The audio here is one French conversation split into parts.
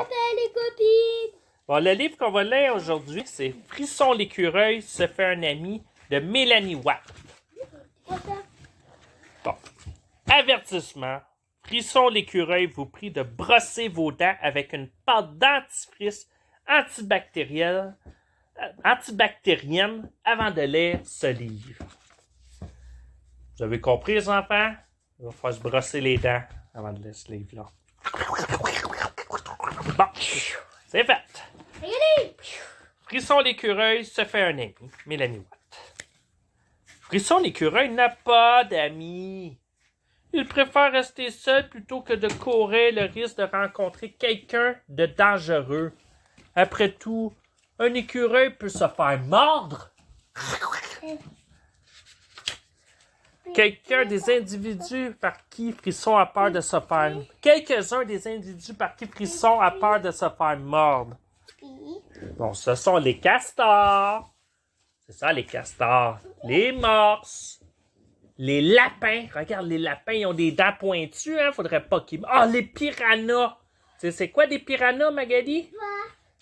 Les copines! Bon, le livre qu'on va lire aujourd'hui, c'est Frisson l'écureuil se fait un ami de Mélanie Watt. Bon. Avertissement. Frisson l'écureuil vous prie de brosser vos dents avec une pâte dentifrice antibactérienne avant de lire ce livre. Vous avez compris, les enfants? Il va falloir se brosser les dents avant de lire ce livre-là. Bon, c'est fait. Regardez! Frisson l'écureuil se fait un ami. Mélanie Watt. Frisson l'écureuil n'a pas d'amis. Il préfère rester seul plutôt que de courir le risque de rencontrer quelqu'un de dangereux. Après tout, un écureuil peut se faire mordre. Quelqu'un des individus par qui Frisson a peur de se faire... Quelques-uns des individus par qui Frisson a peur de se faire mordre. Bon, ce sont les castors. C'est ça, les castors. Les morses. Les lapins. Regarde, les lapins, ils ont des dents pointues, hein. Faudrait pas qu'ils... Ah, les piranhas. Tu sais, c'est quoi des piranhas, Magali?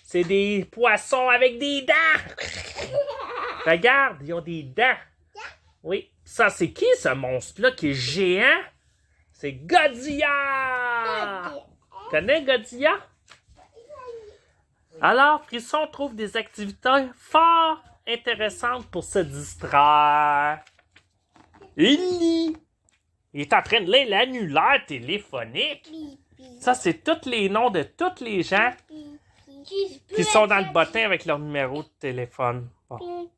C'est des poissons avec des dents. Regarde, ils ont des dents. Oui. Ça, c'est qui, ce monstre-là, qui est géant? C'est Godzilla! Tu connais Godzilla? Alors, Frisson trouve des activités fort intéressantes pour se distraire. Il lit. Il est en train de lire l'annulaire téléphonique. Ça, c'est tous les noms de tous les gens qui sont dans le bottin avec leur numéro de téléphone. Bon,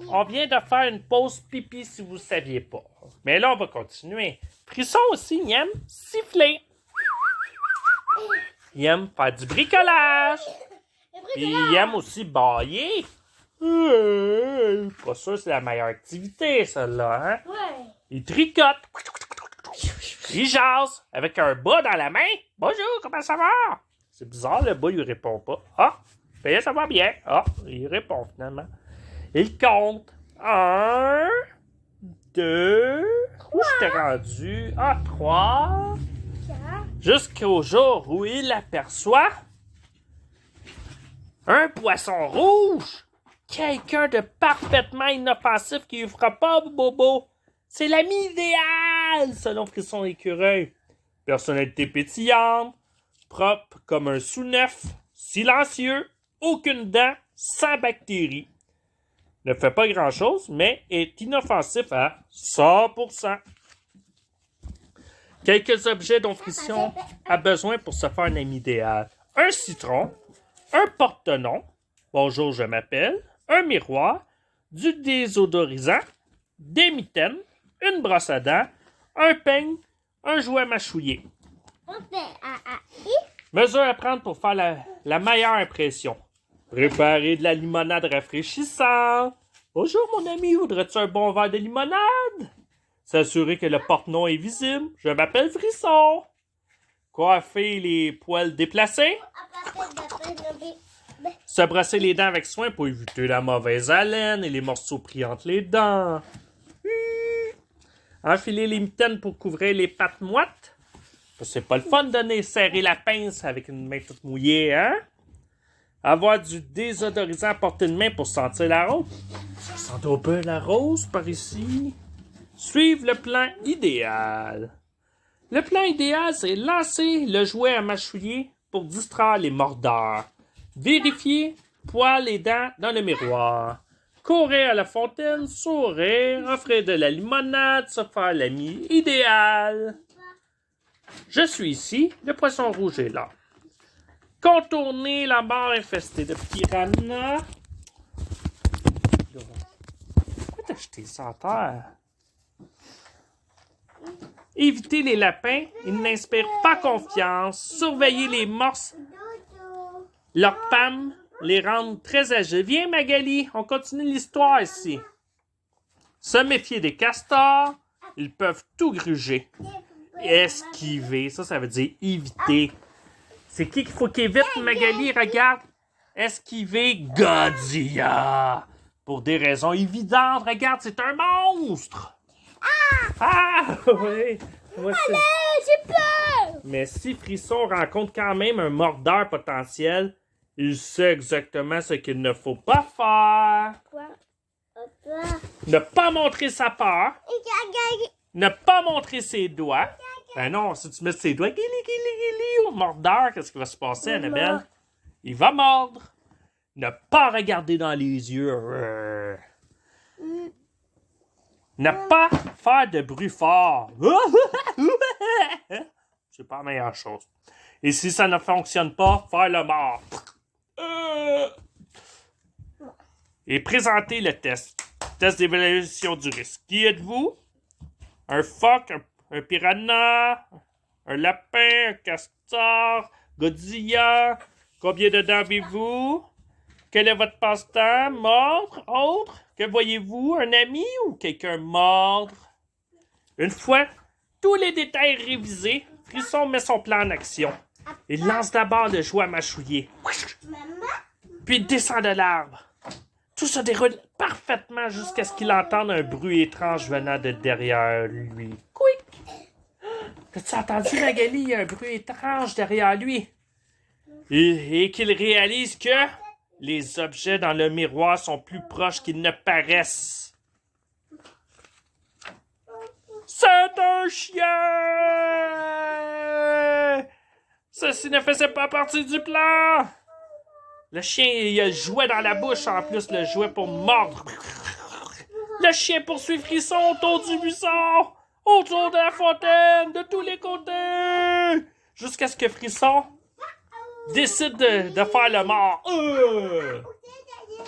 on vient de faire une pause pipi si vous ne saviez pas. Mais là, on va continuer. Frisson aussi, il aime siffler. Il aime faire du bricolage. Puis il aime aussi bailler. Pas sûr que c'est la meilleure activité, celle-là, hein? Ouais. Il tricote. Il jase avec un bas dans la main. Bonjour, comment ça va? C'est bizarre, le bas, il répond pas. Ah, ben, ça va bien. Ah, il répond finalement. Il compte. 1, 2, où je t'ai rendu? Ah, 3. Jusqu'au jour où il aperçoit un poisson rouge. Quelqu'un de parfaitement inoffensif qui ne fera pas bobo. C'est l'ami idéal, selon Frisson l'écureuil. Personnalité pétillante, propre comme un sous-neuf, silencieux, aucune dent, sans bactéries. Ne fait pas grand-chose, mais est inoffensif à 100%. Quelques objets dont Frisson a besoin pour se faire un ami idéal. Un citron, un porte-nom, bonjour je m'appelle, un miroir, du désodorisant, des mitaines, une brosse à dents, un peigne, un jouet mâchouillé. Mesures à prendre pour faire la meilleure impression. Préparer de la limonade rafraîchissante. Bonjour mon ami, voudrais-tu un bon verre de limonade? S'assurer que le porte-nom est visible. Je m'appelle Frisson. Coiffer les poils déplacés. Se brosser les dents avec soin pour éviter la mauvaise haleine et les morceaux pris entre les dents. Enfiler les mitaines pour couvrir les pattes moites. C'est pas le fun de serrer la pince avec une main toute mouillée, hein? Avoir du désodorisant à portée de main pour sentir la rose. Ça sent un peu la rose par ici. Suivre le plan idéal. Le plan idéal, c'est lancer le jouet à mâchouiller pour distraire les mordeurs. Vérifier, poêle les dents dans le miroir. Courir à la fontaine, sourire, offrir de la limonade, se faire l'ami idéal. Je suis ici, le poisson rouge est là. Contourner la mare infestée de piranhas. Pourquoi t'as jeté ça à terre? Éviter les lapins, ils n'inspirent pas confiance. Surveiller les morses. Leurs femmes les rendent très âgées. Viens Magali, on continue l'histoire ici. Se méfier des castors, ils peuvent tout gruger. Esquiver, ça veut dire éviter. C'est qui qu'il faut qu'il évite, Magali? Regarde. Esquiver Godzilla. Pour des raisons évidentes. Regarde, c'est un monstre. Ah! Oui. Allez, j'ai peur! Mais si Frisson rencontre quand même un mordeur potentiel, il sait exactement ce qu'il ne faut pas faire. Quoi? Ne pas montrer sa peur. Ne pas montrer ses doigts. Ben non, si tu mets ses doigts au mordeur, qu'est-ce qui va se passer, Annabelle? Il va mordre. Ne pas regarder dans les yeux. Ne pas faire de bruit fort. C'est pas la meilleure chose. Et si ça ne fonctionne pas, faire le mort. Et présenter le test. Test d'évaluation du risque. Qui êtes-vous? Un phoque, un piranha, un lapin, un castor, Godzilla. Combien de dents avez-vous? Quel est votre passe-temps? Mordre? Autre? Que voyez-vous? Un ami ou quelqu'un mordre? Une fois tous les détails révisés, Frisson met son plan en action. Il lance d'abord le jouet à mâchouiller. Puis il descend de l'arbre. Tout se déroule parfaitement jusqu'à ce qu'il entende un bruit étrange venant de derrière lui. Quick! As-tu entendu, Magali? Il y a un bruit étrange derrière lui. Et qu'il réalise que les objets dans le miroir sont plus proches qu'ils ne paraissent. C'est un chien! Ceci ne faisait pas partie du plan! Le chien, il a le jouet dans la bouche, en plus, le jouet pour mordre. Le chien poursuit Frisson autour du buisson, autour de la fontaine, de tous les côtés, jusqu'à ce que Frisson décide de faire le mort.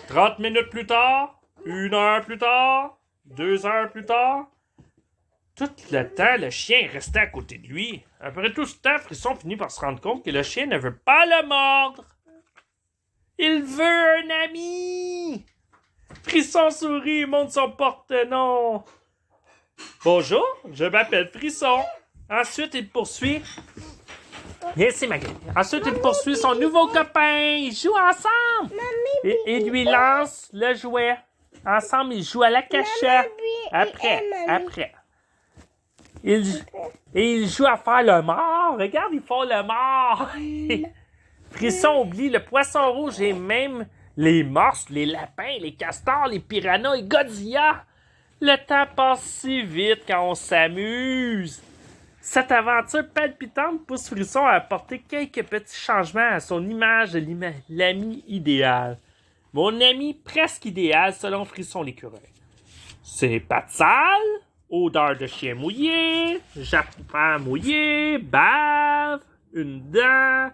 30 minutes plus tard, 1 heure plus tard, 2 heures plus tard, tout le temps, le chien restait à côté de lui. Après tout ce temps, Frisson finit par se rendre compte que le chien ne veut pas le mordre. Il veut un ami! Frisson sourit et montre son porte-nom. Bonjour, je m'appelle Frisson. Ensuite, il poursuit. Merci, Magali. Ensuite, il poursuit son nouveau copain. Ils jouent ensemble. Et il lui lance le jouet. Ensemble, ils jouent à la cachette. Après. Ils jouent à faire le mort. Regarde, ils font le mort. Frisson oublie le poisson rouge et même les morses, les lapins, les castors, les piranhas et Godzilla. Le temps passe si vite quand on s'amuse. Cette aventure palpitante pousse Frisson à apporter quelques petits changements à son image de l'ami idéal. Mon ami presque idéal selon Frisson l'écureuil. C'est pattes sales, odeur de chien mouillé, jappement mouillé, bave, une dent,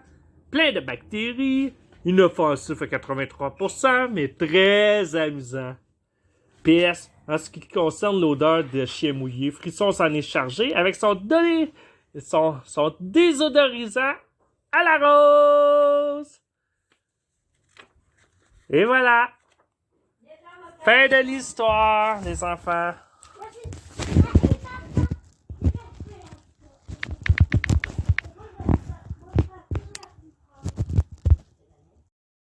plein de bactéries, inoffensif à 83%, mais très amusant. PS, en ce qui concerne l'odeur de chien mouillé, Frisson s'en est chargé avec son désodorisant à la rose. Et voilà. Fin de l'histoire, les enfants.